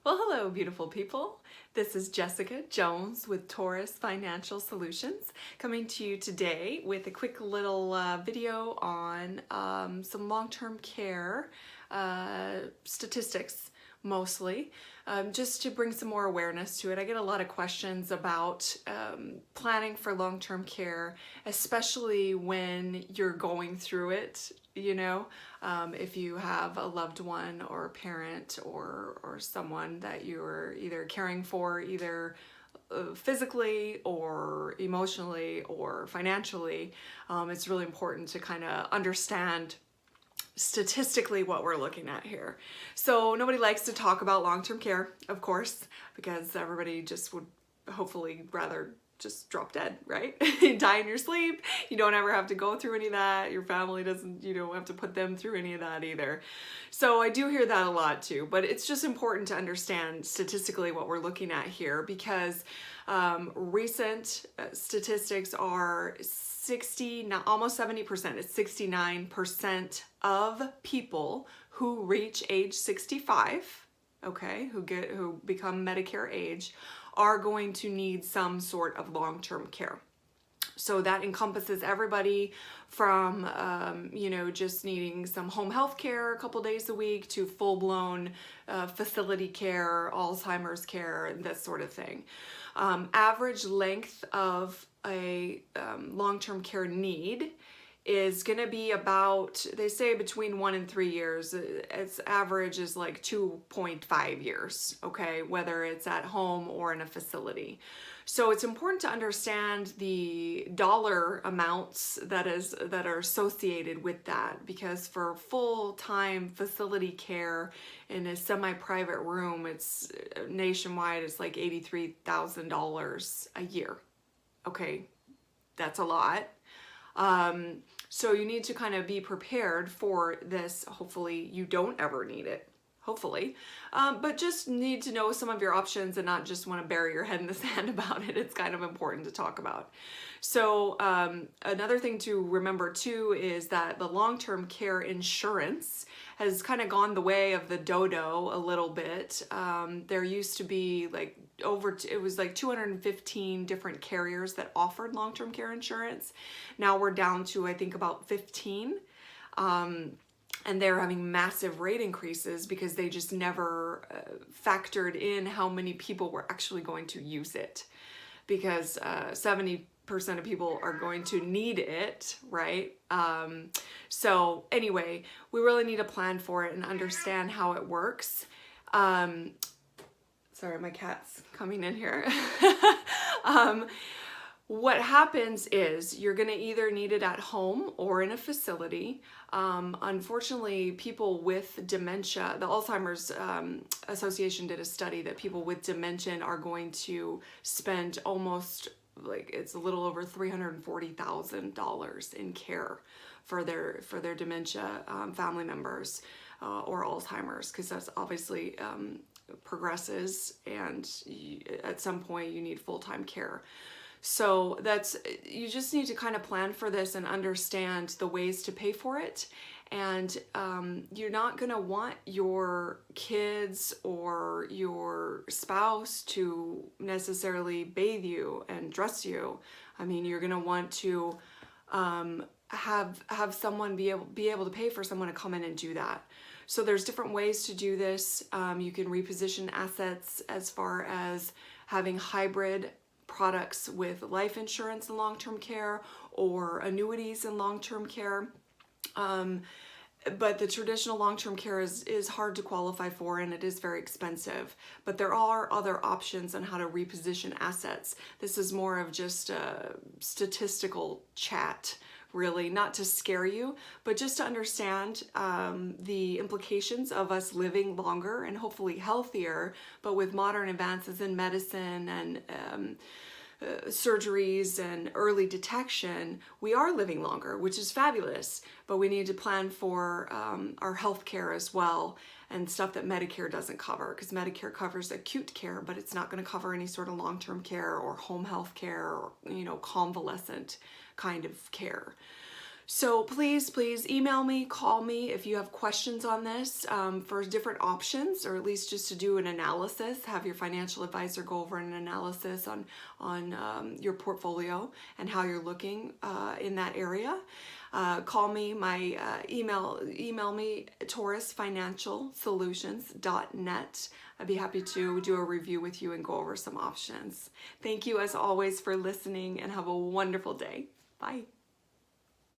Well, hello, beautiful people. This is Jessica Jones with Taurus Financial Solutions, coming to you today with a quick little video on some long-term care statistics, mostly, just to bring some more awareness to it. I get a lot of questions about planning for long-term care, especially when you're going through it, if you have a loved one or a parent or someone that you're either caring for, either physically or emotionally or financially. It's really important to kind of understand statistically what we're looking at here. So nobody likes to talk about long-term care, of course, because everybody just would hopefully rather just drop dead, right? Die in your sleep. You don't ever have to go through any of that. Your family doesn't, you don't have to put them through any of that either. So I do hear that a lot too, but it's just important to understand statistically what we're looking at here, because recent statistics are almost 70%, it's 69% of people who reach age 65, okay, who become Medicare age, are going to need some sort of long-term care. So that encompasses everybody from, just needing some home health care a couple days a week to full-blown facility care, Alzheimer's care, and this sort of thing. Average length of a long-term care need is going to be about, they say, between 1 and 3 years. Its average is like 2.5 years, okay, whether it's at home or in a facility. So it's important to understand the dollar amounts that are associated with that, because for full-time facility care in a semi-private room, it's nationwide, it's like $83,000 a year. Okay, that's a lot. So you need to kind of be prepared for this. Hopefully you don't ever need it, hopefully, but just need to know some of your options and not just want to bury your head in the sand about it. It's kind of important to talk about. So another thing to remember too is that the long-term care insurance has kind of gone the way of the dodo a little bit. There used to be like it was like 215 different carriers that offered long-term care insurance. Now we're down to, I think, about 15. And they're having massive rate increases because they just never factored in how many people were actually going to use it, because 70% of people are going to need it, right? So anyway, we really need a plan for it and understand how it works. Sorry, my cat's coming in here. What happens is you're going to either need it at home or in a facility. Unfortunately, people with dementia, the Alzheimer's Association did a study that people with dementia are going to spend almost, like, it's a little over $340,000 in care for their dementia family members or Alzheimer's, because that's obviously progresses, and at some point you need full-time care. So you just need to kind of plan for this and understand the ways to pay for it. And you're not going to want your kids or your spouse to necessarily bathe you and dress you. I mean, you're going to want to have someone be able to pay for someone to come in and do that. So there's different ways to do this. You can reposition assets as far as having hybrid products with life insurance and long-term care, or annuities and long-term care. But the traditional long-term care is hard to qualify for, and it is very expensive. But there are other options on how to reposition assets. This is more of just a statistical chat, really, not to scare you, but just to understand the implications of us living longer and hopefully healthier. But with modern advances in medicine and surgeries and early detection, we are living longer, which is fabulous, but we need to plan for our health care as well, and stuff that Medicare doesn't cover, because Medicare covers acute care, but it's not going to cover any sort of long-term care or home health care or, convalescent kind of care. So please email me, call me if you have questions on this for different options, or at least just to do an analysis. Have your financial advisor go over an analysis on your portfolio and how you're looking in that area. Call me, my email me, taurusfinancialsolutions.net. I'd be happy to do a review with you and go over some options. Thank you as always for listening, and have a wonderful day. Bye.